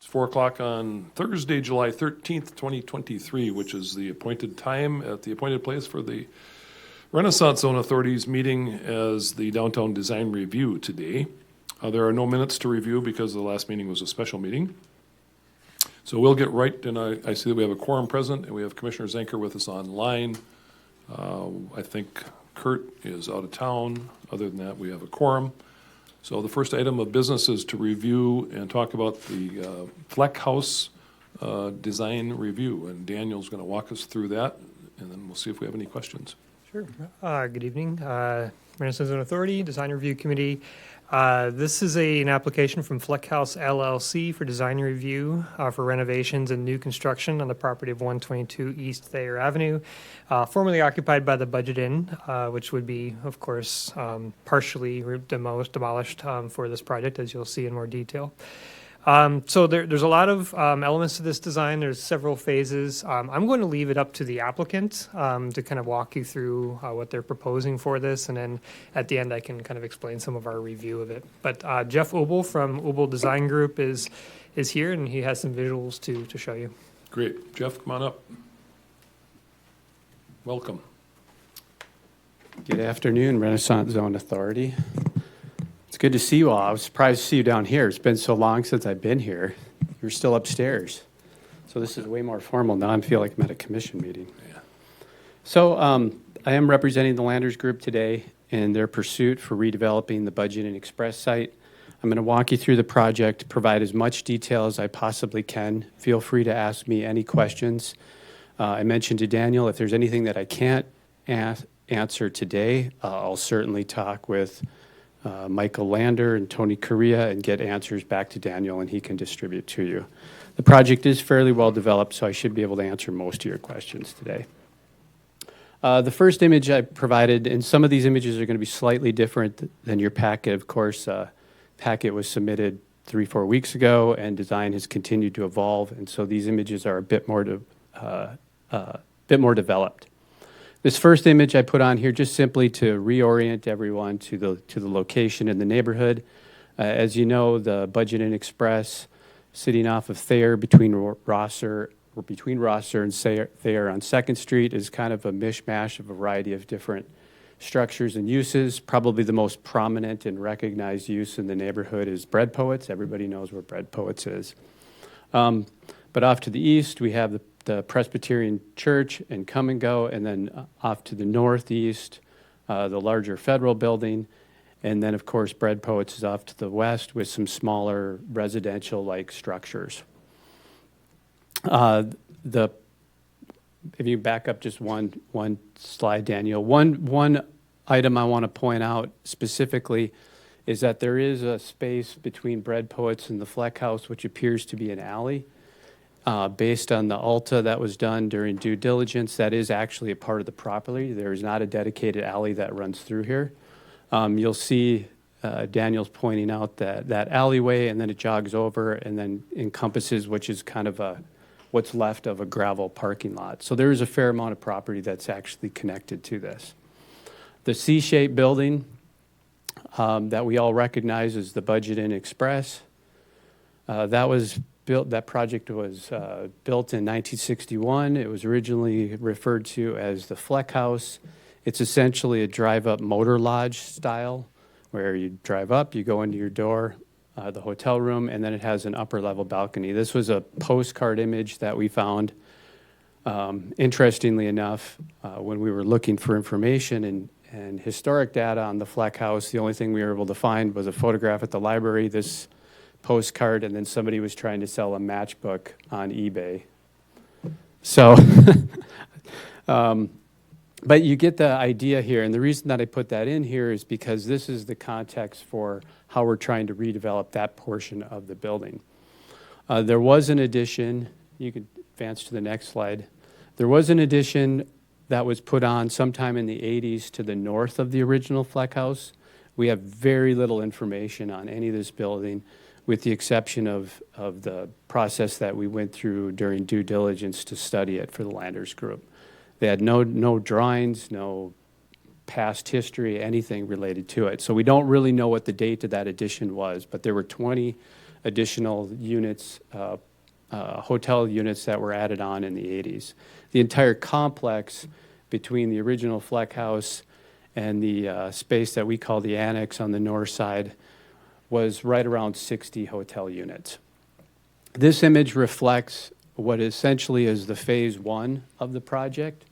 It's 4 o'clock on Thursday, July 13th, 2023, which is the appointed time at the appointed place for the Renaissance Zone Authority's meeting as the Downtown Design Review today. There are no minutes to review because the last meeting was a special meeting. So we'll get right, and I see that we have a quorum present, and we have Commissioner Zenker with us online. I think Kurt is out of town. Other than that, we have a quorum. So the first item of business is to review and talk about the Fleck House design review, and Daniel's going to walk us through that, and then we'll see if we have any questions. Sure. Good evening. Renaissance Zone Authority, Design Review Committee. This is an application from Fleck House LLC for design review for renovations and new construction on the property of 122 East Thayer Avenue, formerly occupied by the Budget Inn, which would be, of course, partially demolished for this project, as you'll see in more detail. So there's a lot of elements to this design. There's several phases. I'm going to leave it up to the applicant to kind of walk you through what they're proposing for this, and then at the end I can kind of explain some of our review of it. But Jeff Ubel from Ubel Design Group is here, and he has some visuals to show you. Great. Jeff, come on up. Welcome. Good afternoon, Renaissance Zone Authority. It's good to see you all. I was surprised to see you down here. It's been so long since I've been here. You're still upstairs. So this is way more formal now. I feel like I'm at a commission meeting. Yeah. So I am representing the Landers Group today in their pursuit for redeveloping the Budget and Express site. I'm going to walk you through the project, provide as much detail as I possibly can. Feel free to ask me any questions. I mentioned to Daniel, if there's anything that I can't answer today, I'll certainly talk with Michael Lander and Tony Correa and get answers back to Daniel, and he can distribute to you. The project is fairly well developed, so I should be able to answer most of your questions today. The first image I provided, and some of these images are going to be slightly different than your packet. Of course, packet was submitted 3-4 weeks ago, and design has continued to evolve, and so these images are a bit more developed. This first image I put on here just simply to reorient everyone to the location in the neighborhood. As you know, the Budget and Express, sitting off of Thayer between Rosser and Thayer on 2nd Street, is kind of a mishmash of a variety of different structures and uses. Probably the most prominent and recognized use in the neighborhood is Bread Poets. Everybody knows where Bread Poets is. But off to the east, we have the Presbyterian Church and Come and Go, and then off to the northeast, the larger federal building, and then, of course, Bread Poets is off to the west with some smaller residential-like structures. If you back up just one slide, Daniel, one item I want to point out specifically is that there is a space between Bread Poets and the Fleck House, which appears to be an alley. Based on the ALTA that was done during due diligence, that is actually a part of the property. There is not a dedicated alley that runs through here. You'll see Daniel's pointing out that alleyway, and then it jogs over and then encompasses, which is kind of what's left of a gravel parking lot. So there is a fair amount of property that's actually connected to this. The C-shaped building that we all recognize as the Budget and Express, that project was built in 1961. It was originally referred to as the Fleck House. It's essentially a drive-up motor lodge style, where you drive up, you go into your door, the hotel room, and then it has an upper-level balcony. This was a postcard image that we found. Interestingly enough, when we were looking for information and historic data on the Fleck House, the only thing we were able to find was a photograph at the library, this postcard, and then somebody was trying to sell a matchbook on eBay. So, but you get the idea here, and the reason that I put that in here is because this is the context for how we're trying to redevelop that portion of the building. There was an addition, you could advance to the next slide. There was an addition that was put on sometime in the 80s to the north of the original Fleck House. We have very little information on any of this building, with the exception of the process that we went through during due diligence to study it for the Landers Group. They had no drawings, no past history, anything related to it. So we don't really know what the date of that addition was, but there were 20 additional units, hotel units that were added on in the 80s. The entire complex between the original Fleck House and the space that we call the annex on the north side was right around 60 hotel units. This image reflects what essentially is the phase one of the project.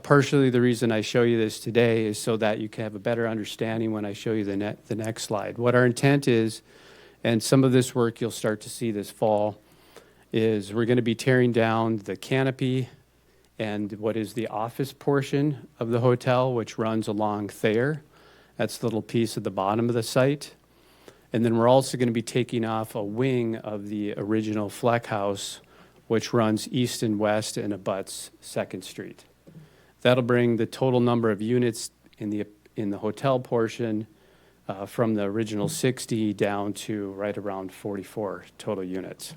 Partially, the reason I show you this today is so that you can have a better understanding when I show you the next slide. What our intent is, and some of this work you'll start to see this fall, is we're going to be tearing down the canopy and what is the office portion of the hotel, which runs along Thayer. That's the little piece at the bottom of the site. And then we're also going to be taking off a wing of the original Fleck House, which runs east and west and abuts 2nd Street. That'll bring the total number of units in the hotel portion from the original 60 down to right around 44 total units.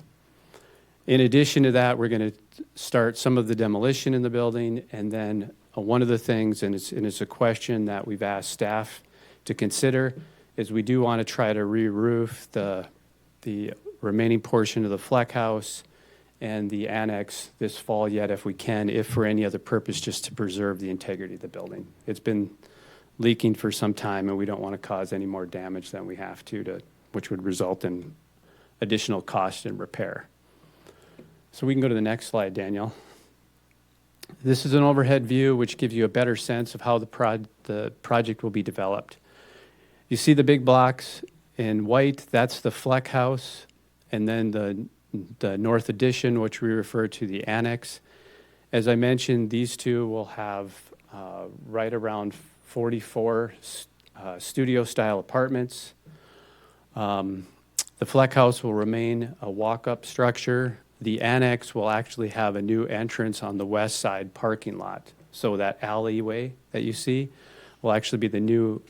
In addition to that, we're going to start some of the demolition in the building, and then one of the things, and it's a question that we've asked staff to consider, is we do want to try to re-roof the remaining portion of the Fleck House and the annex this fall yet if we can, if for any other purpose, just to preserve the integrity of the building. It's been leaking for some time, and we don't want to cause any more damage than we have to which would result in additional cost and repair. So we can go to the next slide, Daniel. This is an overhead view which gives you a better sense of how the project will be developed. You see the big blocks in white, that's the Fleck House, and then the north addition, which we refer to the annex. As I mentioned, these two will have right around 44 studio-style apartments. The Fleck House will remain a walk-up structure. The annex will actually have a new entrance on the west side parking lot. So that alleyway that you see will actually be the new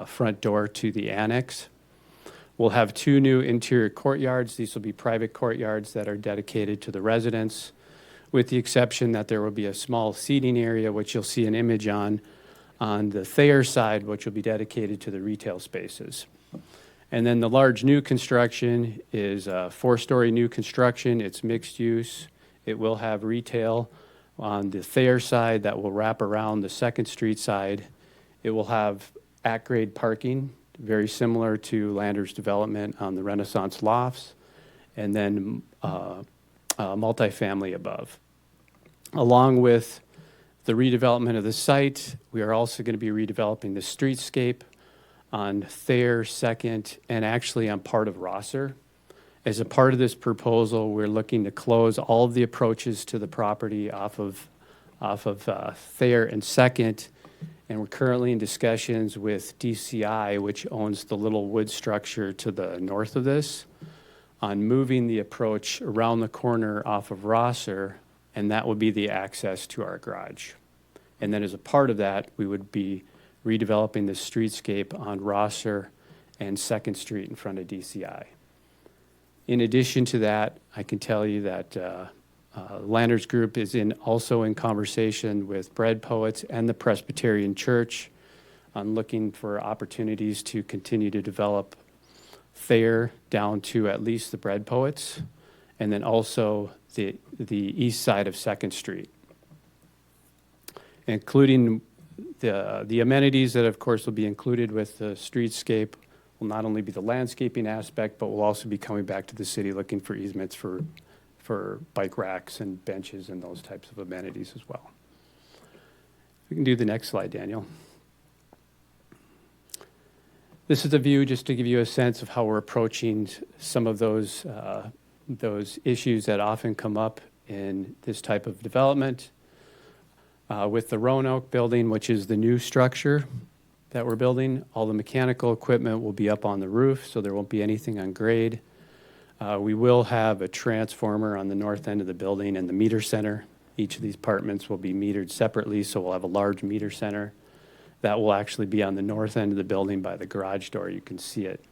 front door to the annex. We'll have 2 new interior courtyards. These will be private courtyards that are dedicated to the residents, with the exception that there will be a small seating area, which you'll see an image on the Thayer side, which will be dedicated to the retail spaces. And then the large new construction is a 4-story new construction. It's mixed use. It will have retail on the Thayer side that will wrap around the 2nd Street side. It will have at-grade parking, very similar to Landers development on the Renaissance Lofts, and then multifamily above. Along with the redevelopment of the site, we are also going to be redeveloping the streetscape on Thayer, 2nd, and actually on part of Rosser. As a part of this proposal, we're looking to close all of the approaches to the property off of Thayer and 2nd, and we're currently in discussions with DCI, which owns the little wood structure to the north of this, on moving the approach around the corner off of Rosser, and that would be the access to our garage. And then as a part of that, we would be redeveloping the streetscape on Rosser and 2nd Street in front of DCI. In addition to that, I can tell you that Landers Group is also in conversation with Bread Poets and the Presbyterian Church on looking for opportunities to continue to develop Thayer down to at least the Bread Poets, and then also the east side of 2nd Street, including the amenities that, of course, will be included with the streetscape will not only be the landscaping aspect, but we'll also be coming back to the city looking for easements for bike racks and benches and those types of amenities as well. We can do the next slide, Daniel. This is a view just to give you a sense of how we're approaching some of those issues that often come up in this type of development. With the Roanoke building, which is the new structure that we're building, all the mechanical equipment will be up on the roof, so there won't be anything on grade. We will have a transformer on the north end of the building and the meter center. Each of these apartments will be metered separately, so we'll have a large meter center. That will actually be on the north end of the building by the garage door. You can see it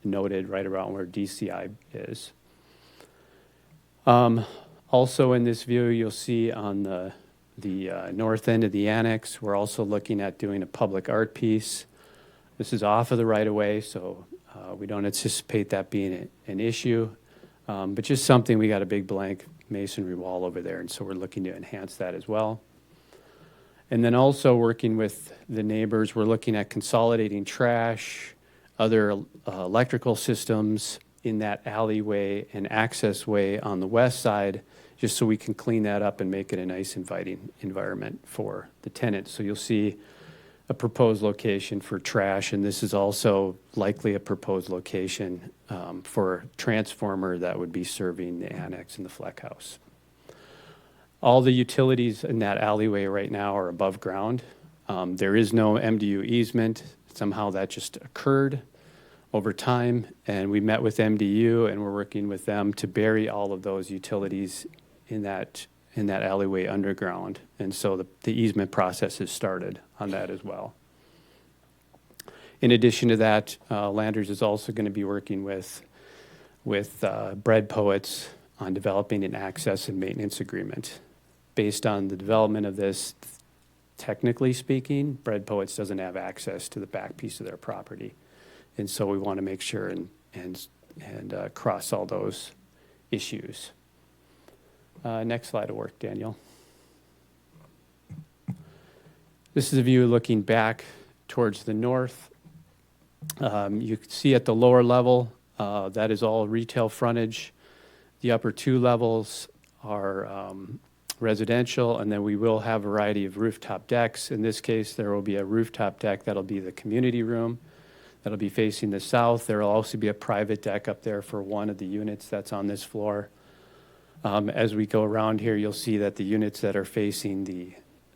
noted right around where DCI is. Also in this view, you'll see on the north end of the annex, we're also looking at doing a public art piece. This is off of the right-of-way, so We don't anticipate that being an issue, but just something, we got a big blank masonry wall over there, and so we're looking to enhance that as well. And then also working with the neighbors, we're looking at consolidating trash, other electrical systems in that alleyway and access way on the west side, just so we can clean that up and make it a nice inviting environment for the tenants. So you'll see a proposed location for trash, and this is also likely a proposed location for a transformer that would be serving the annex and the Fleck House. All the utilities in that alleyway right now are above ground. There is no MDU easement. Somehow that just occurred over time, and we met with MDU, and we're working with them to bury all of those utilities in that alleyway underground. And so the easement process has started on that as well. In addition to that, Landers is also going to be working with Bread Poets on developing an access and maintenance agreement. Based on the development of this, technically speaking, Bread Poets doesn't have access to the back piece of their property. And so we want to make sure and cross all those issues. Next slide will work, Daniel. This is a view looking back towards the north. You can see at the lower level, that is all retail frontage. The upper two levels are residential, and then we will have a variety of rooftop decks. In this case, there will be a rooftop deck that'll be the community room. That'll be facing the south. There will also be a private deck up there for one of the units that's on this floor. As we go around here, you'll see that the units that are facing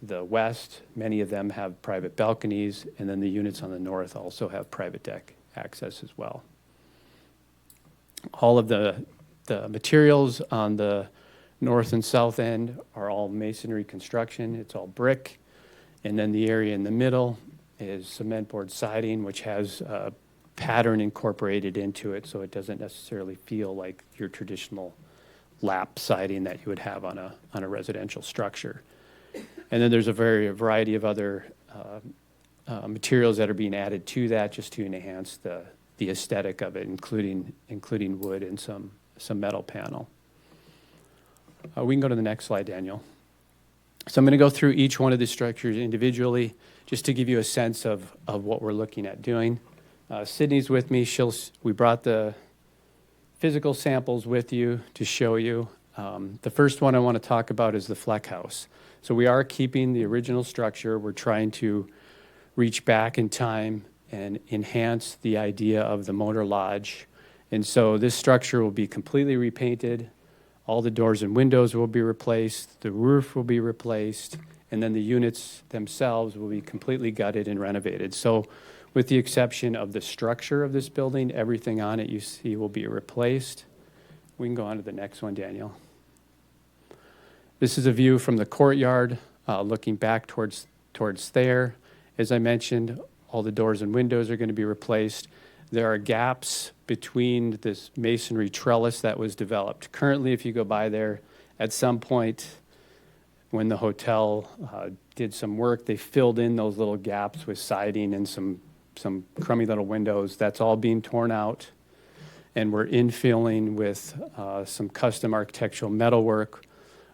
the west, many of them have private balconies, and then the units on the north also have private deck access as well. All of the materials on the north and south end are all masonry construction. It's all brick. And then the area in the middle is cement board siding, which has a pattern incorporated into it, so it doesn't necessarily feel like your traditional lap siding that you would have on a residential structure. And then there's a variety of other materials that are being added to that just to enhance the aesthetic of it, including wood and some metal panel. We can go to the next slide, Daniel. So I'm going to go through each one of the structures individually just to give you a sense of what we're looking at doing. Sydney's with me. We brought the physical samples with you to show you. The first one I want to talk about is the Fleck House. So we are keeping the original structure. We're trying to reach back in time and enhance the idea of the motor lodge. And so this structure will be completely repainted. All the doors and windows will be replaced. The roof will be replaced. And then the units themselves will be completely gutted and renovated. So with the exception of the structure of this building, everything on it you see will be replaced. We can go on to the next one, Daniel. This is a view from the courtyard, looking back towards there. As I mentioned, all the doors and windows are going to be replaced. There are gaps between this masonry trellis that was developed. Currently, if you go by there, at some point when the hotel did some work, they filled in those little gaps with siding and some crummy little windows. That's all being torn out, and we're infilling with some custom architectural metalwork,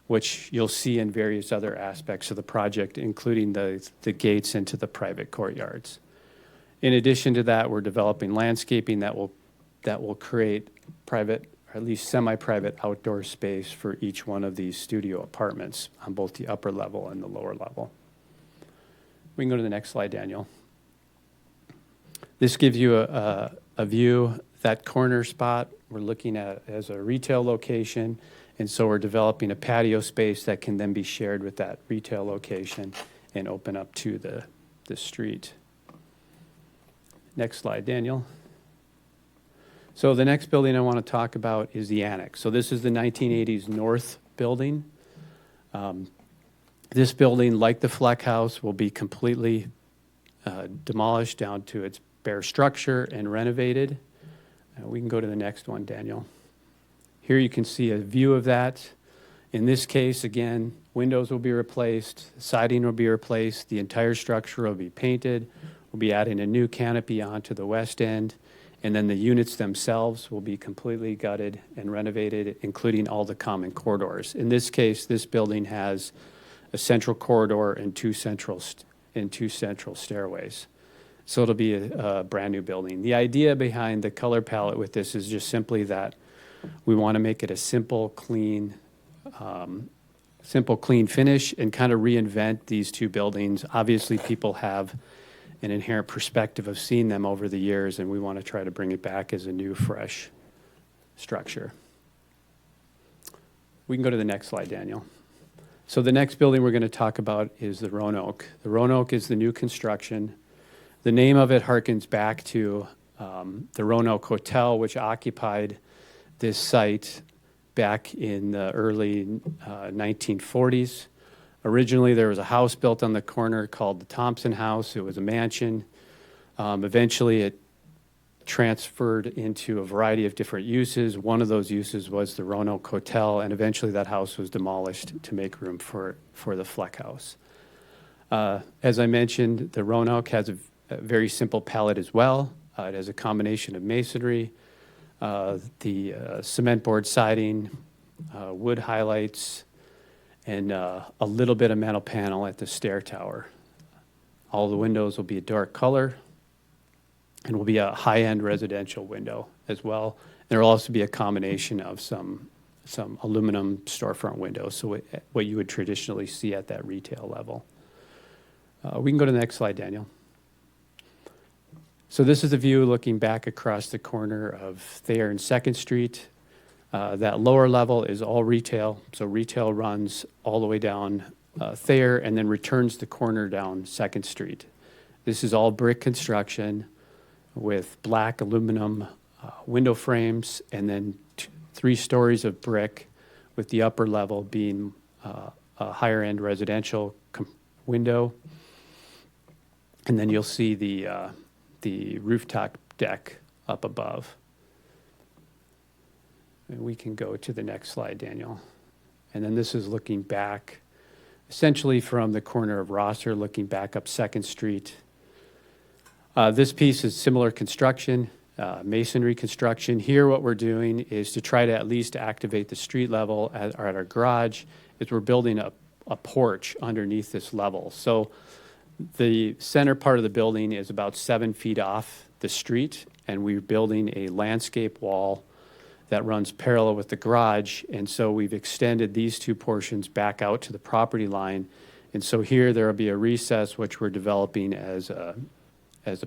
which you'll see in various other aspects of the project, including the gates into the private courtyards. In addition to that, we're developing landscaping that will create private, or at least semi-private outdoor space for each one of these studio apartments on both the upper level and the lower level. We can go to the next slide, Daniel. This gives you a view. That corner spot we're looking at as a retail location, and so we're developing a patio space that can then be shared with that retail location and open up to the street. Next slide, Daniel. So the next building I want to talk about is the annex. So this is the 1980s North building. This building, like the Fleck House, will be completely demolished down to its bare structure and renovated. We can go to the next one, Daniel. Here you can see a view of that. In this case, again, windows will be replaced, siding will be replaced, the entire structure will be painted. We'll be adding a new canopy onto the west end, And then the units themselves will be completely gutted and renovated, including all the common corridors. In this case, this building has a central corridor and two central stairways. So it'll be a brand-new building. The idea behind the color palette with this is just simply that we want to make it a simple, clean finish and kind of reinvent these two buildings. Obviously, people have an inherent perspective of seeing them over the years, and we want to try to bring it back as a new, fresh structure. We can go to the next slide, Daniel. So the next building we're going to talk about is the Roanoke. The Roanoke is the new construction. The name of it harkens back to the Roanoke Hotel, which occupied this site back in the early 1940s. Originally, there was a house built on the corner called the Thompson House. It was a mansion. Eventually, it transferred into a variety of different uses. One of those uses was the Roanoke Hotel, and eventually that house was demolished to make room for the Fleck House. As I mentioned, the Roanoke has a very simple palette as well. It has a combination of masonry, the cement board siding, wood highlights, and a little bit of metal panel at the stair tower. All the windows will be a dark color and will be a high-end residential window as well. There will also be a combination of some aluminum storefront windows, so what you would traditionally see at that retail level. We can go to the next slide, Daniel. So this is the view looking back across the corner of Thayer and 2nd Street. That lower level is all retail, so retail runs all the way down Thayer and then returns the corner down 2nd Street. This is all brick construction with black aluminum window frames, and then 3 stories of brick, with the upper level being a higher-end residential window. And then you'll see the rooftop deck up above. And we can go to the next slide, Daniel. And then this is looking back, essentially from the corner of Rosser, looking back up 2nd Street. This piece is similar construction, masonry construction. Here what we're doing is to try to at least activate the street level at our garage, is we're building a porch underneath this level. So the center part of the building is about 7 feet off the street, and we're building a landscape wall that runs parallel with the garage. And so we've extended these 2 portions back out to the property line. And so here there will be a recess, which we're developing as a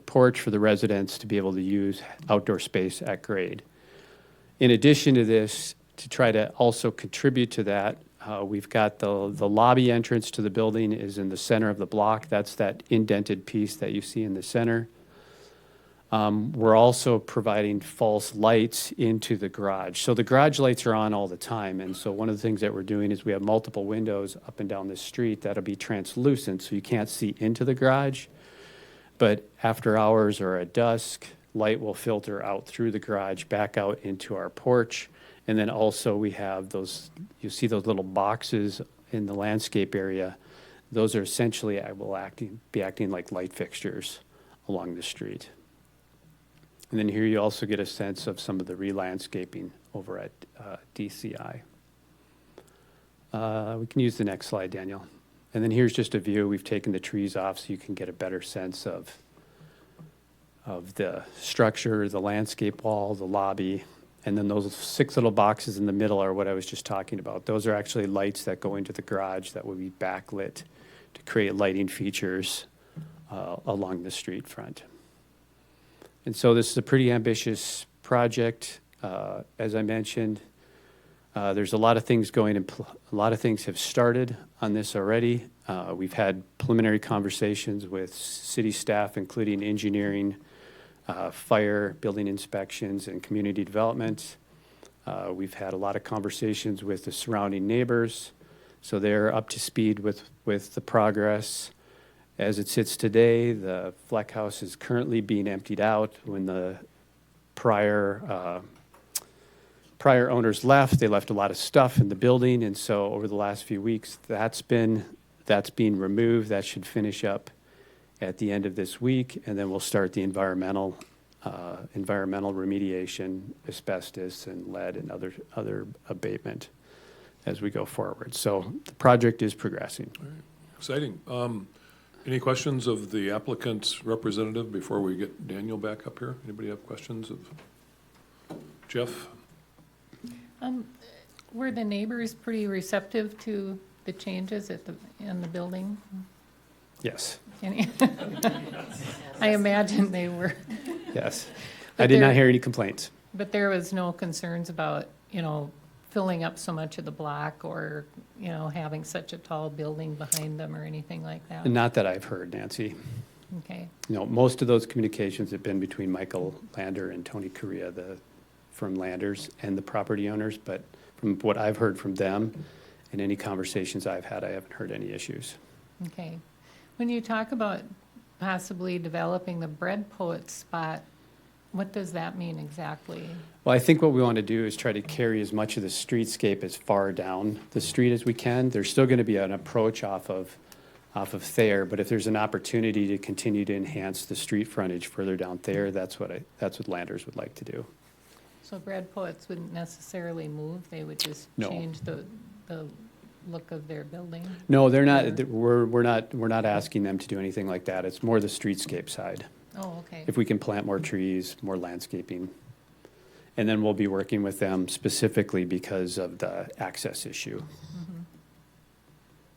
porch for the residents to be able to use outdoor space at grade. In addition to this, to try to also contribute to that, we've got the lobby entrance to the building is in the center of the block. That's that indented piece that you see in the center. We're also providing false lights into the garage. So the garage lights are on all the time. And so one of the things that we're doing is we have multiple windows up and down the street that'll be translucent, so you can't see into the garage. But after hours or at dusk, light will filter out through the garage, back out into our porch. And then also we have those, you see those little boxes in the landscape area. Those are essentially, be acting like light fixtures along the street. And then here you also get a sense of some of the re-landscaping over at DCI. We can use the next slide, Daniel. And then here's just a view. We've taken the trees off so you can get a better sense of the structure, the landscape wall, the lobby. And then those 6 little boxes in the middle are what I was just talking about. Those are actually lights that go into the garage that will be backlit to create lighting features along the street front. And so this is a pretty ambitious project. As I mentioned, there's a lot of things going, and a lot of things have started on this already. We've had preliminary conversations with city staff, including engineering, fire, building inspections, and community development. We've had a lot of conversations with the surrounding neighbors, so they're up to speed with the progress. As it sits today, the Fleck House is currently being emptied out. When the prior owners left, they left a lot of stuff in the building, and so over the last few weeks, that's being removed. That should finish up at the end of this week, and then we'll start the environmental environmental remediation, asbestos and lead and other abatement as we go forward. So the project is progressing. Exciting. Any questions of the applicant's representative before we get Daniel back up here? Anybody have questions of Jeff? Were the neighbors pretty receptive to the changes in the building? Yes, I imagine they were, yes. But I did not there- hear any complaints. but there was no concerns about, filling up so much of the block or, having such a tall building behind them or anything like that? Not that I've heard, Nancy. Okay, No, most of those communications have been between Michael Lander and Tony Correa, from Landers and the property owners, but from what I've heard from them and any conversations I've had, I haven't heard any issues. okay. When you talk about possibly developing the bread poet spot, what does that mean exactly? Well, I think what we want to do is try to carry as much of the streetscape as far down the street as we can. There's still going to be an approach off of Thayer, but if there's an opportunity to continue to enhance the street frontage further down Thayer, that's what Landers would like to do. So bread poets wouldn't necessarily move, they would just No. change the look of their building? No, they're not, we're not asking them to do anything like that. It's more the streetscape side. Oh, okay. If we can plant more trees, more landscaping. And then we'll be working with them specifically because of the access issue.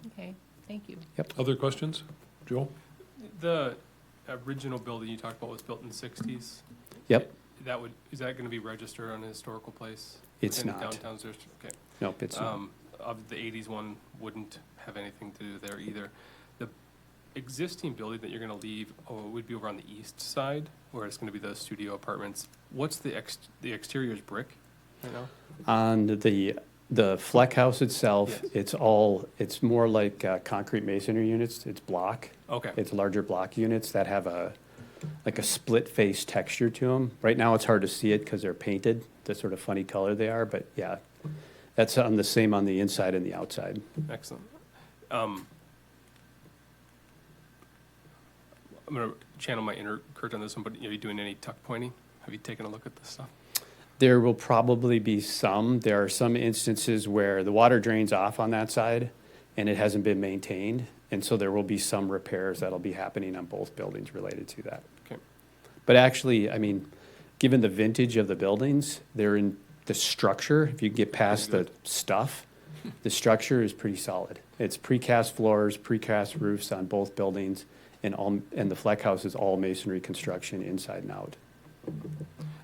Okay, thank you. Other questions? Joel? The original building you talked about was built in the 60s. Yep, Is that going to be registered on a historical place? It's within not. Downtown district? Okay. nope, it's not. Of the 80s one wouldn't have anything to do there either. The existing building that you're going to leave would be over on the east side, where it's going to be the studio apartments. What's the exterior is brick right now? On the Fleck House itself, Yes. it's more like concrete masonry units. It's block. Okay. It's larger block units that have like a split face texture to them. Right now, it's hard to see it because they're painted, the sort of funny color they are, but yeah, that's on the same on the inside and the outside. Excellent. I'm going to channel my inner Kurt on this one, but are you doing any tuck pointing? Have you taken a look at this stuff? There will probably be some. There are some instances where the water drains off on that side and it hasn't been maintained. And so there will be some repairs that'll be happening on both buildings related to that. Okay. But actually, I mean, given the vintage of the buildings, they're in the structure, if you get past the stuff, the structure is pretty solid. It's precast floors, precast roofs on both buildings, and the Fleck House is all masonry construction inside and out.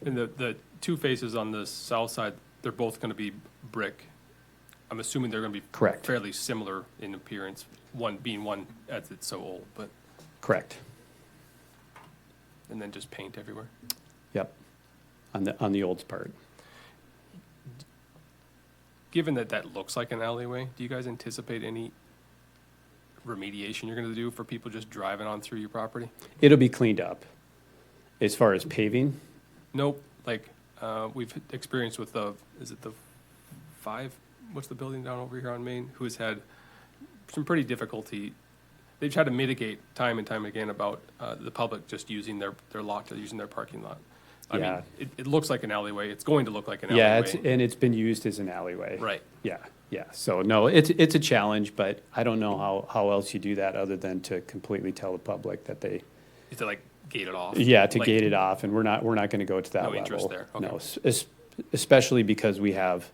And the two faces on the south side, they're both going to be brick. I'm assuming they're going to be Correct. fairly similar in appearance, one being one as it's so old, but, Correct. and then just paint everywhere. Yep. On the old part. Given that that looks like an alleyway, do you guys anticipate any remediation you're going to do for people just driving on through your property? It'll be cleaned up. As far as paving, Nope. Like, we've experienced with is it the what's the building down over here on Main, who has had some pretty difficulty. They've tried to mitigate time and time again about the public just using their lot, using their parking lot. I Yeah. mean, it looks like an alleyway. It's going to look like an yeah, alleyway. it's been used as an alleyway. Right. Yeah, yeah. So no, it's a challenge, but I don't know how else you do that other than to completely tell the public that they, Is to like gate it off? yeah, to Like- gate it off, and we're not going to go to that No level. interest there, okay. No, especially because we have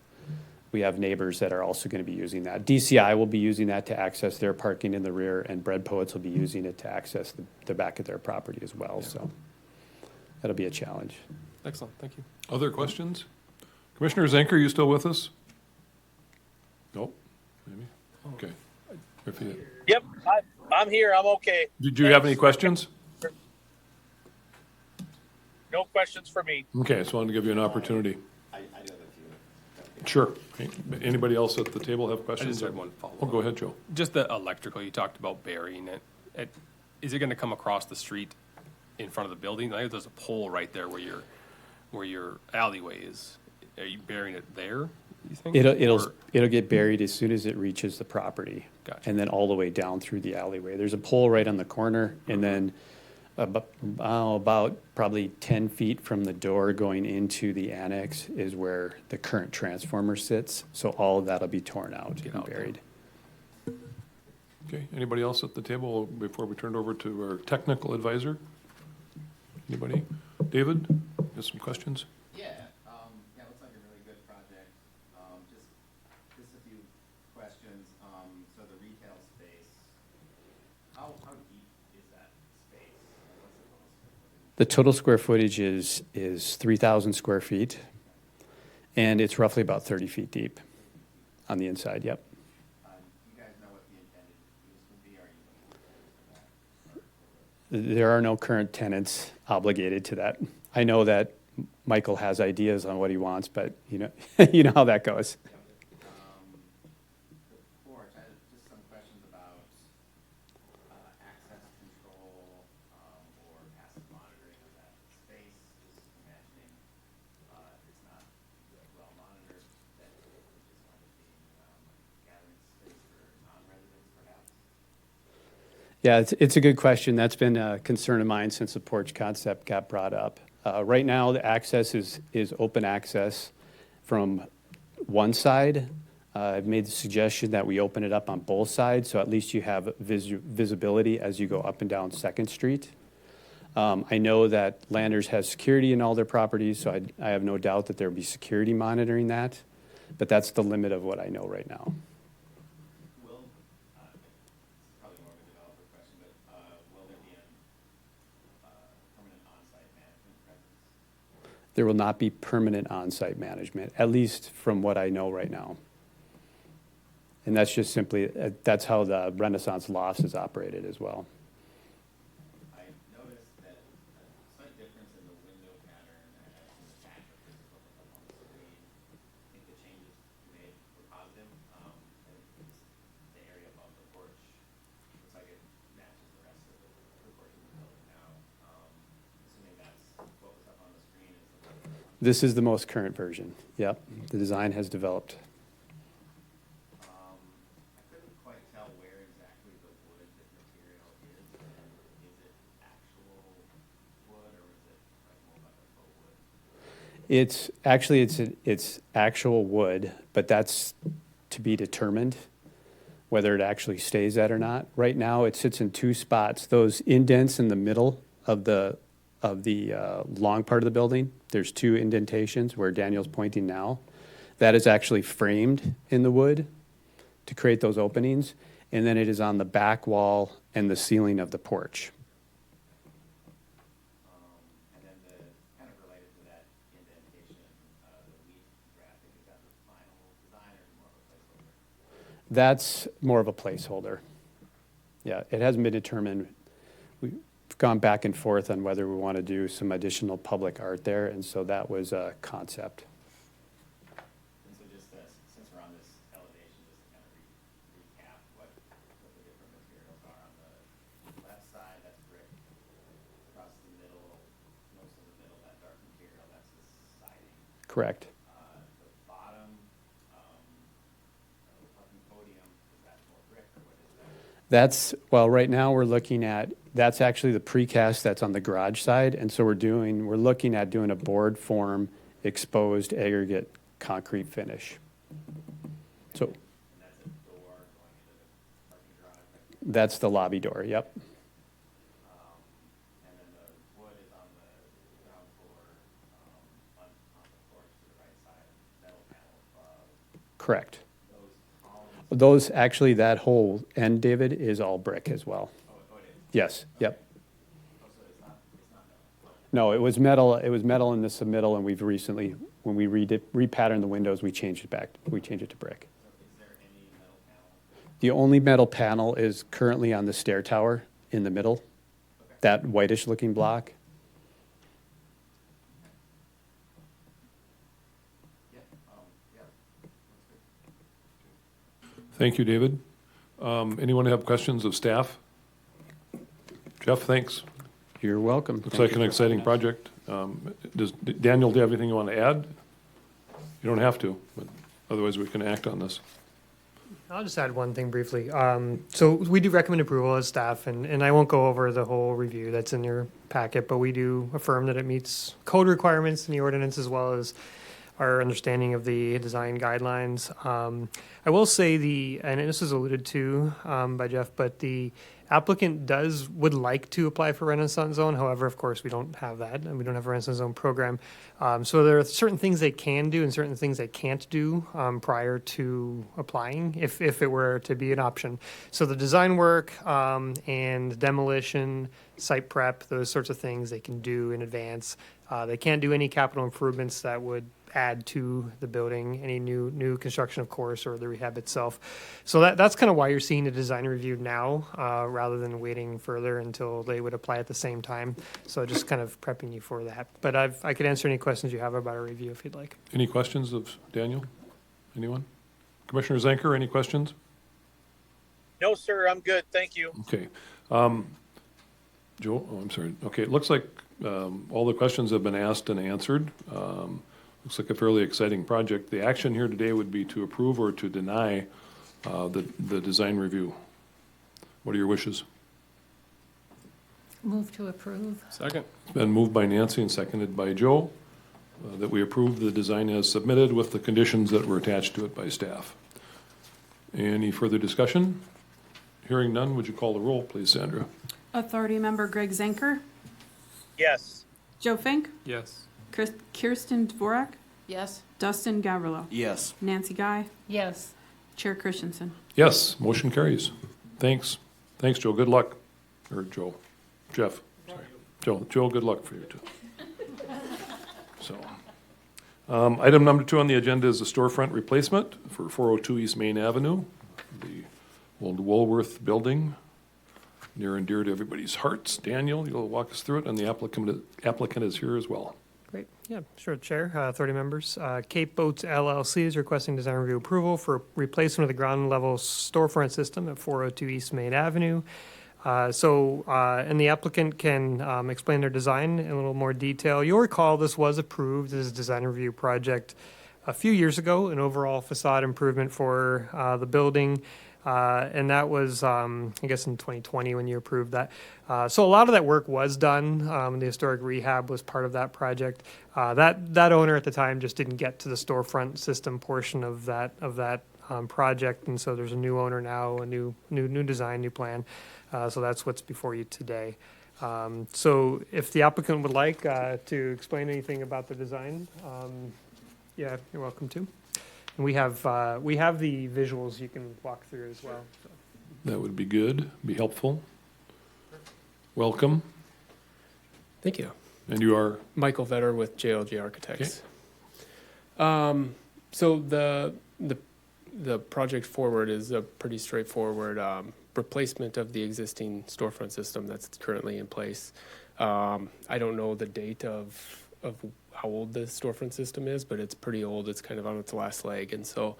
neighbors that are also going to be using that. DCI will be using that to access their parking in the rear, and Bread Poets will be using it to access the back of their property as well. Yeah. So that'll be a challenge. Excellent, thank you. Other questions? Commissioner Zanker, you still with us? Nope, maybe, okay. If you- Yep, I'm here. I'm okay. Did you have any questions? No questions for me. Okay, so I wanted to give you an opportunity. Sure. Okay. Anybody else at the table have I questions? just had one follow-up. Oh, go ahead, Joe. Just the electrical, you talked about burying it. Is it gonna come across the street in front of the building? I know there's a pole right there where your alleyway is. Are you burying it there, you think? It'll get buried as soon as it reaches the property. Gotcha. And then all the way down through the alleyway. There's a pole right on the corner, and then About probably 10 feet from the door going into the annex is where the current transformer sits. So all of that'll be torn out Get and out there. buried. Okay, anybody else at the table before we turn it over to our technical advisor? Anybody? David, you have some questions? Yeah, looks like a really good project. Just a few questions. So the retail space, how deep is that space? What's the total square footage? The total square footage is 3,000 square feet, and it's roughly about 30 feet deep on the inside, yep. You guys know what the intended use would be? Are you looking for There are no current tenants obligated to that. I know that Michael has ideas on what he wants, but you know, you know how that goes. the porch? I had just some questions about access control or passive monitoring of that space. Just imagining if it's not well monitored, that it just might be gathering space for non-residents perhaps. Yeah, it's a good question. That's been a concern of mine since the porch concept got brought up. Right now, the access is open access from one side. I've made the suggestion that we open it up on both sides, so at least you have visibility as you go up and down Second Street. I know that Landers has security in all their properties, so I have no doubt that there'll be security monitoring that, but that's the limit of what I know right now. Will, it's probably more of a developer question, but will there be a permanent on-site management presence? There will not be permanent on-site management, at least from what I know right now. And that's just simply, that's how the Renaissance Loft is operated as well. I noticed that a slight difference in the window pattern and in the back of this is what was up on the screen. I think the changes made were positive. The area above the porch looks like it matches the rest of the portion of the building now. Assuming that's what was up on the screen is the one. This is the most current version. Yep, the design has developed. I couldn't quite tell where exactly the wood material is. Is it actual wood or is it like more like a faux wood? It's actually, it's actual wood, but that's to be determined whether it actually stays that or not. Right now, it sits in two spots. Those indents in the middle of the long part of the building, there's two indentations where Daniel's pointing now. That is actually framed in the wood to create those openings, and then it is on the back wall and the ceiling of the porch. And then kind of related to that indentation, the leaf graphic, is that the final design or more of a placeholder? That's more of a placeholder. Yeah, it hasn't been determined. We've gone back and forth on whether we want to do some additional public art there, and so that was a concept. And so just since we're on this elevation, just to kind of recap what the different materials are. On the left side, that's brick. Across the middle, most of the middle, that dark material, that's the siding. Correct. The bottom, parking podium, is that more brick or what is that? That's, well, right now we're looking at, that's actually the precast that's on the garage side, and so we're looking at doing a board form exposed aggregate concrete finish. So And that's a door going into the parking garage, right? that's the lobby door, yep, And then the wood is on the ground floor, on the porch to the right side, metal panel above. correct. Those columns, Those, actually, that whole end, David, is all brick as well. oh, it is. Yes, yep. Oh, so it's not metal. No, it was metal in the submittal, and we've recently, when we repatterned the windows, we changed it to brick. So is there any metal panel? The only metal panel is currently on the stair tower in the middle, that whitish-looking block. Yeah, yeah, looks good. Thank you, David. Anyone have questions of staff? Jeff, thanks. You're welcome. Looks Thank like you an for exciting having us. project. Daniel, do you have anything you want to add? You don't have to, but otherwise we can act on this. I'll just add one thing briefly. So we do recommend approval as staff, and I won't go over the whole review that's in your packet, but we do affirm that it meets code requirements in the ordinance as well as our understanding of the design guidelines. I will say and this was alluded to by Jeff, but the applicant would like to apply for Renaissance Zone. However, of course, we don't have that, and we don't have a Renaissance Zone program. So there are certain things they can do and certain things they can't do prior to applying, if it were to be an option. So the design work and demolition, site prep, those sorts of things they can do in advance. They can't do any capital improvements that would add to the building, any new construction, of course, or the rehab itself. So that's kind of why you're seeing the design review now, rather than waiting further until they would apply at the same time. So just kind of prepping you for that. But I could answer any questions you have about a review if you'd like. Any questions of Daniel? Anyone? Commissioner Zanker, any questions? No, sir, I'm good. Thank you. Okay. Joe, I'm sorry. Okay, it looks like all the questions have been asked and answered. Looks like a fairly exciting project. The action here today would be to approve or to deny the design review. What are your wishes? Move to approve. Second. It's been moved by Nancy and seconded by Joe that we approve the design as submitted with the conditions that were attached to it by staff. Any further discussion? Hearing none, would you call the roll, please, Sandra? Authority Member Greg Zanker, Yes. Joe Fink, Yes. Kirsten Dvorak, Yes. Dustin Gavrilo, Yes. Nancy Guy, Yes. Chair Christensen. Yes, motion carries. Thanks. Thanks, Joe. Good luck. Or Joe. Jeff. Sorry. Joe, good luck for you too. So, item number 2 on the agenda is the storefront replacement for 402 East Main Avenue, the old Woolworth building, near and dear to everybody's hearts. Daniel, you'll walk us through it, and the applicant is here as well. Great. Yeah, sure, Chair, 30 members. Cape Boats LLC is requesting design review approval for replacement of the ground level storefront system at 402 East Main Avenue. And the applicant can explain their design in a little more detail. You'll recall this was approved as a design review project a few years ago, an overall facade improvement for the building. And that was, I guess, in 2020 when you approved that. So a lot of that work was done. The historic rehab was part of that project. That owner at the time just didn't get to the storefront system portion of that project, and so there's a new owner now, a new design, new plan. So that's what's before you today. So if the applicant would like to explain anything about the design, yeah, you're welcome to. And we have the visuals you can walk through as well. So. That would be good, be helpful. Welcome. Thank you. And you are? Michael Vetter with JLG Architects. So the project forward is a pretty straightforward replacement of the existing storefront system that's currently in place. I don't know the date of how old the storefront system is, but it's pretty old. It's kind of on its last leg, and so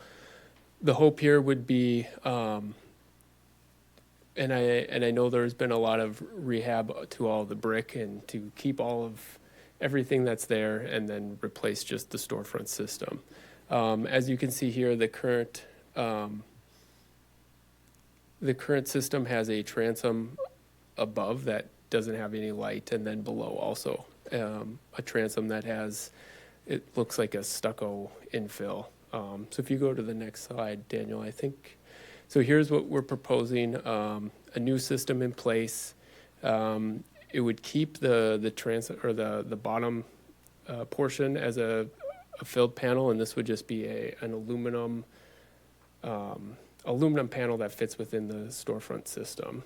the hope here would be, and I know there's been a lot of rehab to all the brick and to keep all of everything that's there, and then replace just the storefront system. As you can see here, the current system has a transom above that doesn't have any light, and then below also a transom that has, it looks like a stucco infill. So if you go to the next slide, Daniel, I think, so here's what we're proposing, a new system in place. It would keep the transom or the bottom portion as a filled panel, and this would just be an aluminum panel that fits within the storefront system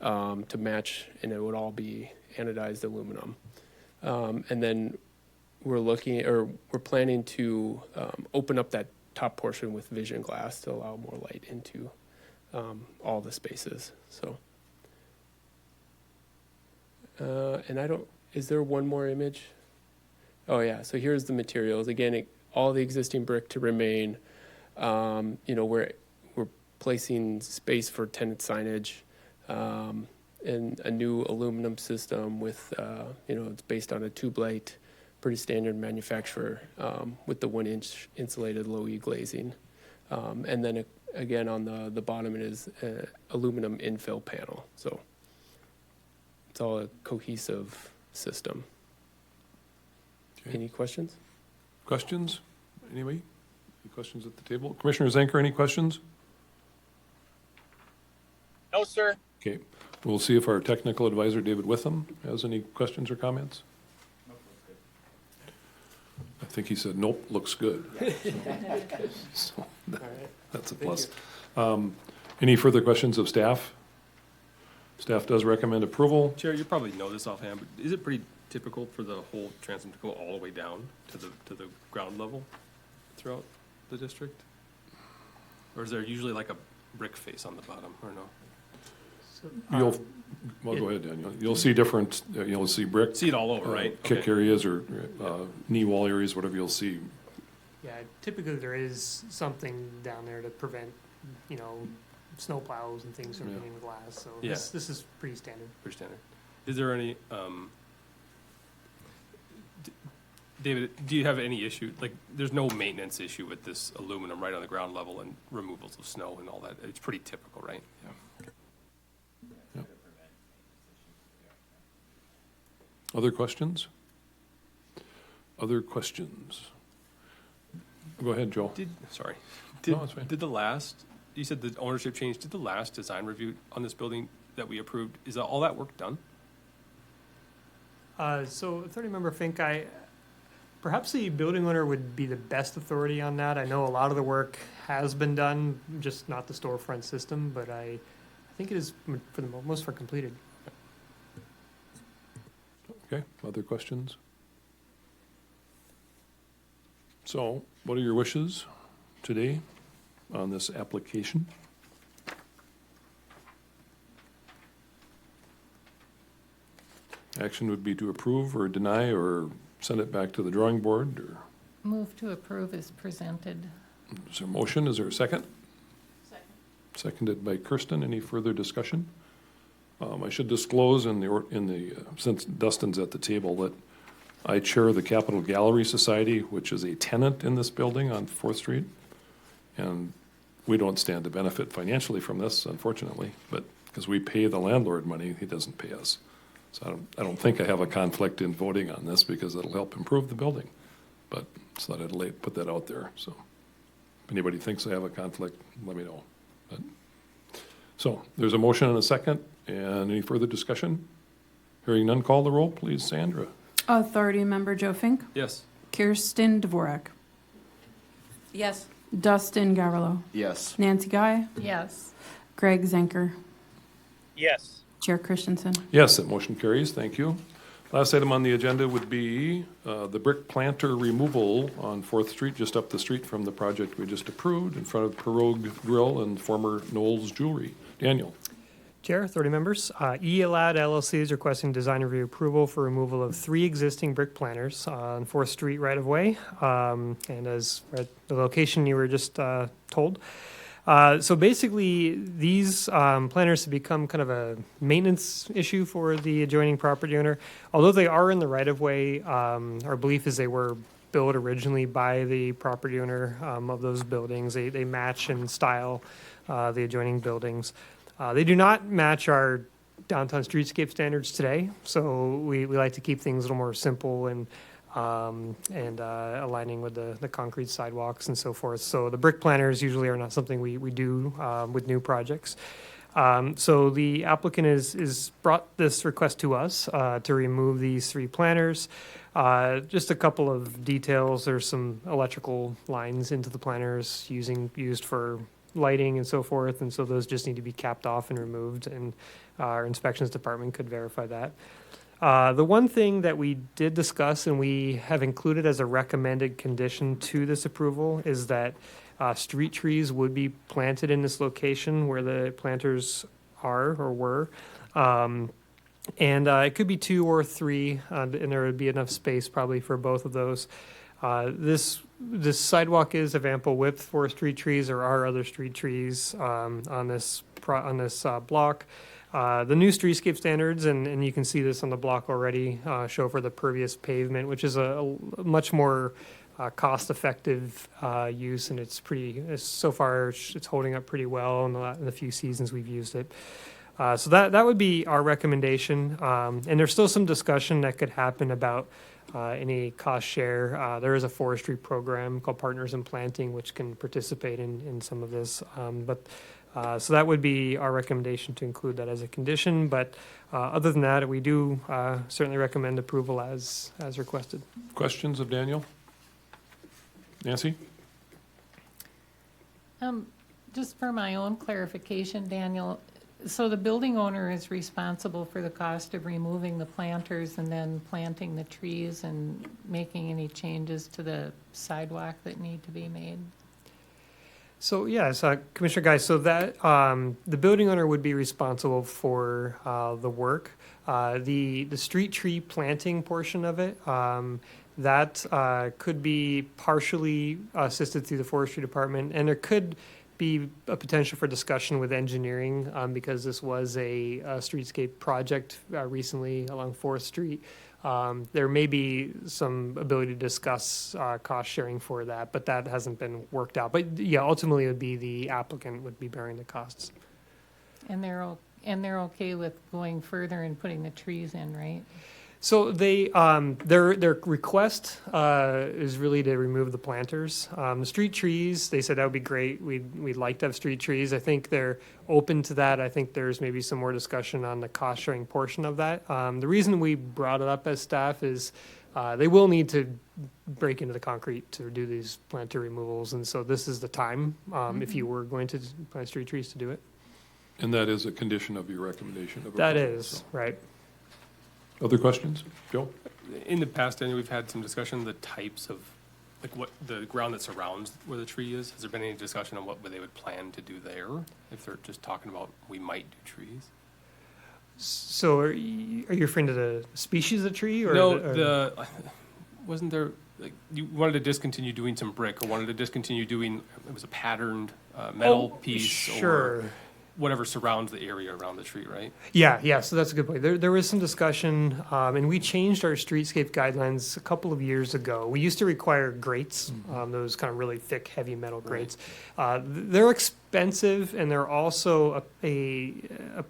to match, and it would all be anodized aluminum. And then we're planning to open up that top portion with vision glass to allow more light into all the spaces. So, is there one more image? Oh yeah, so here's the materials. Again, all the existing brick to remain. We're placing space for tenant signage. And a new aluminum system with, it's based on a tube light, pretty standard manufacturer, with the 1-inch insulated low E glazing. And then again, on the bottom, it is aluminum infill panel. So it's all a cohesive system. Okay. Any questions? Questions? Anybody? Any questions at the table? Commissioner Zenker, any questions? No, sir. Okay, we'll see if our technical advisor, David Witham, has any questions or comments. I think he said, nope, looks good. So, that's a plus. Any further questions of staff? Staff does recommend approval. Chair, you probably know this offhand, but is it pretty typical for the whole transom to go all the way down to the ground level throughout the district? Or is there usually like a brick face on the bottom, or no? You'll, well, go ahead, Daniel. You'll see different, you'll see brick. See it all over, right? Kick Okay. areas or knee wall areas, whatever you'll see. Yeah, typically there is something down there to prevent, snow plows and things from Yeah. hitting the glass, so Yeah. this is pretty standard. Pretty standard. Is there any, David, do you have any issue, like, there's no maintenance issue with this aluminum right on the ground level and removals of snow and all that? It's pretty typical, right? Other questions? Other questions? Go ahead, Joe. Sorry. No, it's fine. Did the last, you said the ownership change, did the last design review on this building that we approved, is all that work done? So authority member Fink, perhaps the building owner would be the best authority on that. I know a lot of the work has been done, just not the storefront system, but I think it is for the most part completed. Okay, other questions? So, what are your wishes today on this application? Action would be to approve or deny or send it back to the drawing board, or Move to approve is presented. is there a motion? Is there a second? Seconded by Kirsten. Any further discussion? I should disclose since Dustin's at the table, that I chair the Capitol Gallery Society, which is a tenant in this building on 4th Street. And we don't stand to benefit financially from this, unfortunately, but because we pay the landlord money, he doesn't pay us. So I don't think I have a conflict in voting on this because it'll help improve the building. But so that I'd put that out there. So if anybody thinks I have a conflict, let me know. But, so there's a motion and a second. And any further discussion? Hearing none, call the roll, please, Sandra. Authority member Joe Fink, Yes. Kirsten Dvorak, Yes. Dustin Gavrilo, Yes. Nancy Guy, Yes. Greg Zenker, Yes. Chair Christensen. Yes, that motion carries. Thank you. Last item on the agenda would be the brick planter removal on 4th Street, just up the street from the project we just approved, in front of Pirogue Grill and former Knowles Jewelry. Daniel. Chair, authority members, E-Alad LLC is requesting design review approval for removal of 3 existing brick planters on 4th Street right-of-way, and as at the location you were just told. So basically, these planters have become kind of a maintenance issue for the adjoining property owner. Although they are in the right-of-way, our belief is they were built originally by the property owner of those buildings. They match in style the adjoining buildings. They do not match our downtown streetscape standards today, so we like to keep things a little more simple and aligning with the concrete sidewalks and so forth. So the brick planters usually are not something we do with new projects. So the applicant is brought this request to us to remove these 3 planters. Just a couple of details. There's some electrical lines into the planters used for lighting and so forth, and so those just need to be capped off and removed, and our inspections department could verify that. The one thing that we did discuss and we have included as a recommended condition to this approval is that street trees would be planted in this location where the planters are or were. And it could be 2 or 3, and there would be enough space probably for both of those. This sidewalk is of ample width for street trees. There are other street trees on this block. The new streetscape standards, and you can see this on the block already, show for the pervious pavement, which is a much more cost-effective use, and so far it's holding up pretty well in the few seasons we've used it. So that would be our recommendation. And there's still some discussion that could happen about any cost share. There is a forestry program called Partners in Planting, which can participate in some of this. So that would be our recommendation to include that as a condition. But other than that, we do certainly recommend approval as requested. Questions of Daniel? Nancy? Just for my own clarification, Daniel, so the building owner is responsible for the cost of removing the planters and then planting the trees and making any changes to the sidewalk that need to be made? So yes, Commissioner Guy, so that the building owner would be responsible for the work. The street tree planting portion of it, that could be partially assisted through the forestry department, and there could be a potential for discussion with engineering because this was a streetscape project recently along 4th Street. There may be some ability to discuss cost sharing for that, but that hasn't been worked out. But yeah, ultimately it would be the applicant would be bearing the costs. And they're okay with going further and putting the trees in, right? So their request is really to remove the planters. The street trees, they said that would be great. We'd like to have street trees. I think they're open to that. I think there's maybe some more discussion on the cost sharing portion of that. The reason we brought it up as staff is they will need to break into the concrete to do these planter removals, and so this is the time if you were going to plant street trees to do it. And that is a condition of your recommendation? Of That approval, is, so. right. Other questions? Joe? In the past, Daniel, we've had some discussion, the types of, like what, the ground that surrounds where the tree is. Has there been any discussion on what they would plan to do there? If they're just talking about, we might do trees? So are you referring to the species of tree? Or No, wasn't there, like, you wanted to discontinue doing some brick or wanted to discontinue doing, it was a patterned metal piece sure. or whatever surrounds the area around the tree, right? Yeah, so that's a good point. There was some discussion, and we changed our streetscape guidelines a couple of years ago. We used to require grates, those kind of really thick, heavy metal grates. They're expensive, and they're also a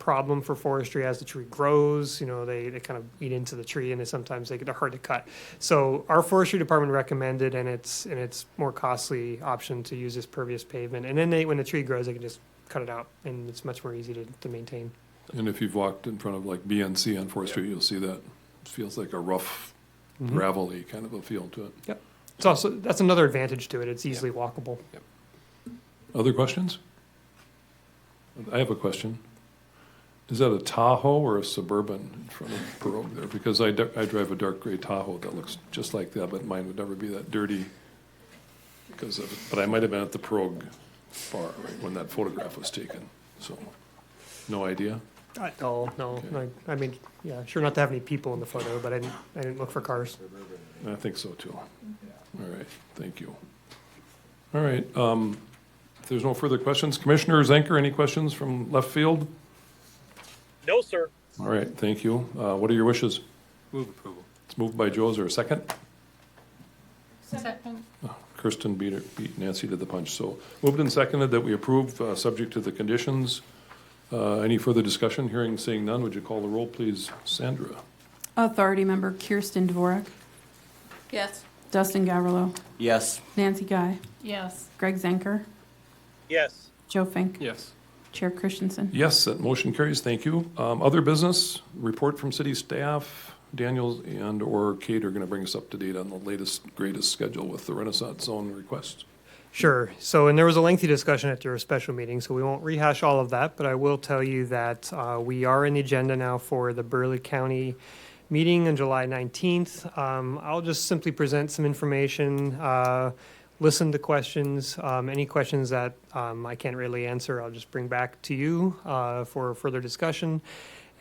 problem for forestry as the tree grows. You know, they kind of eat into the tree, and sometimes they're hard to cut. So our forestry department recommended, and it's more costly option to use this pervious pavement. And then when the tree grows, they can just cut it out, and it's much more easy to maintain. And if you've walked in front of like BNC on 4th Street, you'll see that it feels like a rough, gravelly kind of a feel to it. Yep. It's also, that's another advantage to it. It's easily walkable. Other questions? I have a question. Is that a Tahoe or a Suburban in front of Pirogue there? Because I drive a dark gray Tahoe that looks just like that, but mine would never be that dirty because of it. But I might have been at the Pirogue bar right when that photograph was taken. So, no idea. No. Okay. I mean, yeah, sure not to have any people in the photo, but I didn't look for cars. I think so too. All right, thank you. All right, if there's no further questions, Commissioner Zenker, any questions from left field? No, sir. All right, thank you. What are your wishes? Move approval. It's moved by Joe. Is there a second? Second. Kirsten beat Nancy to the punch. So moved and seconded that we approve, subject to the conditions. Any further discussion? Hearing, seeing none, would you call the roll, please? Sandra? Authority Member Kirsten Dvorak, Yes. Dustin Gavrilo, Yes. Nancy Guy, Yes. Greg Zenker, Yes. Joe Fink, Yes. Chair Christensen. Yes, that motion carries. Thank you. Other business, report from city staff. Daniel and/or Kate are going to bring us up to date on the latest, greatest schedule with the Renaissance Zone request. Sure. So, and there was a lengthy discussion at your special meeting, so we won't rehash all of that, but I will tell you that we are in the agenda now for the Burleigh County meeting on July 19th. I'll just simply present some information, listen to questions. Any questions that I can't really answer, I'll just bring back to you for further discussion.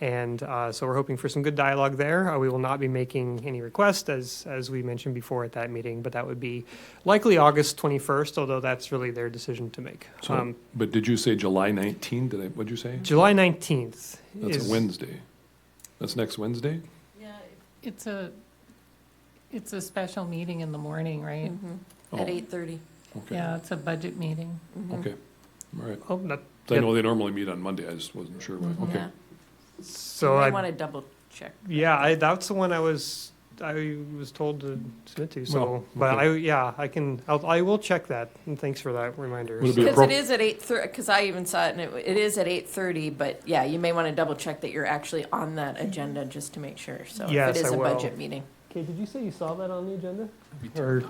And so we're hoping for some good dialogue there. We will not be making any requests, as we mentioned before at that meeting, but that would be likely August 21st, although that's really their decision to make. So, but did you say July 19th? What'd you say? July 19th That's is a Wednesday. That's next Wednesday? It's a, It's a special meeting in the morning, right? At Oh. 8:30. Okay, Yeah, it's a budget meeting. okay, all right. Oh, not, I know they normally meet on Monday, I just wasn't sure, but, okay. Yeah. so You may I, want to double check. yeah, that's the one I was told to submit to, so, Well, but okay. I will check that, and thanks for that reminder. Would it be Because appro- it is at 8:30, because I even saw it, and it is at 8:30, but yeah, you may want to double check that you're actually on that agenda just to make sure, so if Yes, it is I a will. budget meeting. Okay, did you say you saw that on the agenda? Or,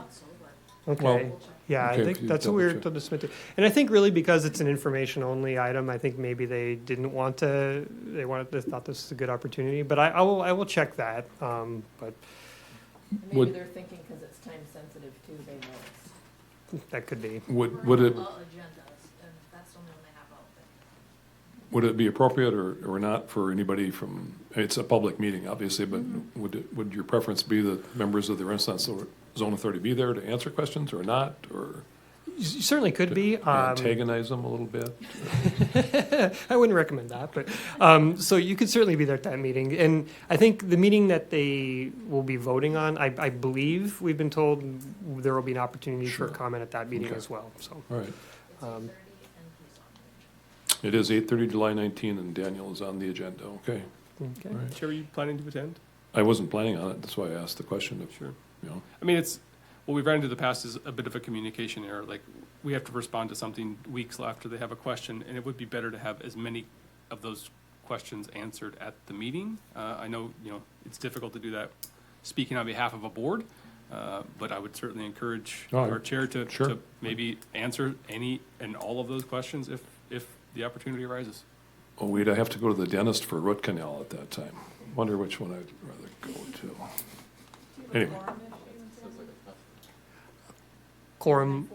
Well, okay, yeah, I okay, think if you that's what double we were check. told to submit to. And I think really because it's an information-only item, I think maybe they didn't want to, they thought this was a good opportunity, but I will check that, but Maybe Would- they're thinking because it's time sensitive too, they know it's. that could be. would it, would it be appropriate or not for anybody from, it's a public meeting, obviously, but would your preference be that members of the Renaissance Zone Authority be there to answer questions or not, or You certainly could be. antagonize them a little bit? I wouldn't recommend that, but so you could certainly be there at that meeting. And I think the meeting that they will be voting on, I believe we've been told there will be an opportunity Sure. for comment at that meeting Okay. as well. So All right. um, It is 8:30, July 19, and Daniel is on the agenda, okay. okay. All right. Chair, are you planning to attend? I wasn't planning on it, that's why I asked the question of, Sure. you know, I mean, it's, what we've run into the past is a bit of a communication error, like, we have to respond to something weeks after they have a question, and it would be better to have as many of those questions answered at the meeting. I know, it's difficult to do that speaking on behalf of a board, but I would certainly encourage Oh, our chair to sure. maybe answer any and all of those questions if the opportunity arises. oh, wait, I have to go to the dentist for root canal at that time. Wonder which one I'd rather go to. Anyway, Quorum,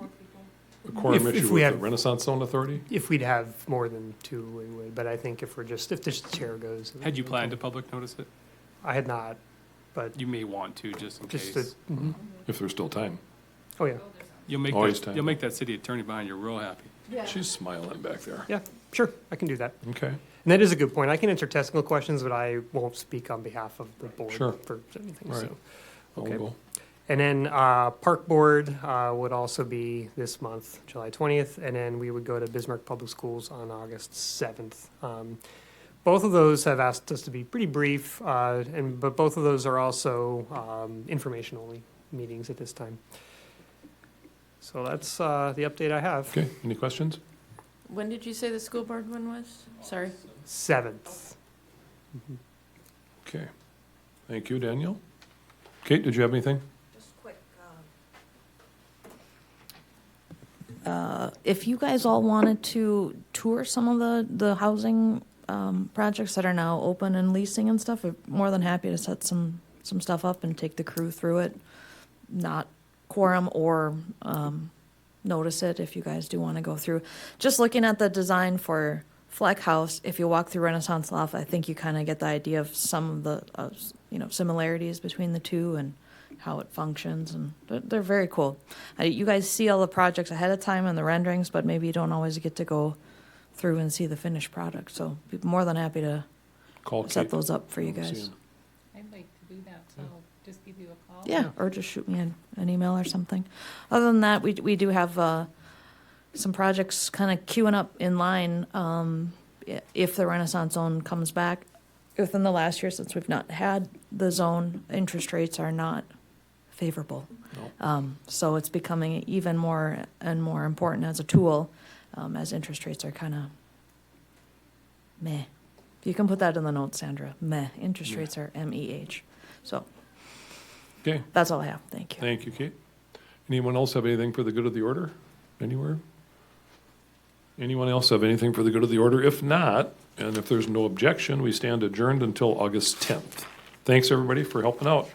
a quorum If issue we with had- the Renaissance Zone Authority? if we'd have more than two, we would. But I think if the chair goes. Had you planned to public notice it? I had not, but You may want to, just in just, case. If there's still time. oh, yeah. Always time. You'll make that city attorney behind you real happy. She's smiling back there. Yeah, sure, I can do that. Okay, And that is a good point. I can answer technical questions, but I won't speak on behalf of the board Sure. for anything, All right. so. I'll Okay. go. And then Park Board would also be this month, July 20th, and then we would go to Bismarck Public Schools on August 7th. Both of those have asked us to be pretty brief, but both of those are also information-only meetings at this time. So that's the update I have. Okay, any questions? When did you say the school board one was? Sorry. 7th. Okay. Thank you, Daniel. Kate, did you have anything? Just quick, if you guys all wanted to tour some of the housing projects that are now open and leasing and stuff, I'm more than happy to set some stuff up and take the crew through it. Not quorum or notice it if you guys do want to go through. Just looking at the design for Fleck House, if you walk through Renaissance Loft, I think you kind of get the idea of some of the similarities between the two and how it functions, and they're very cool. You guys see all the projects ahead of time and the renderings, but maybe you don't always get to go through and see the finished product. So be more than happy to Call set Kate. those up for you I'll see guys. him. I'd like to do that, so I'll just give you a call. Yeah, or just shoot me an email or something. Other than that, we do have some projects kind of queuing up in line if the Renaissance Zone comes back. Within the last year, since we've not had the zone, interest rates are not favorable. So it's becoming even more and more important as a tool as interest rates are kind of meh. You can put that in the notes, Sandra. Meh. Interest Meh. rates are MEH. So Okay, that's all I have. Thank you. thank you, Kate. Anyone else have anything for the good of the order? Anywhere? Anyone else have anything for the good of the order? If not, and if there's no objection, we stand adjourned until August 10th. Thanks, everybody, for helping out.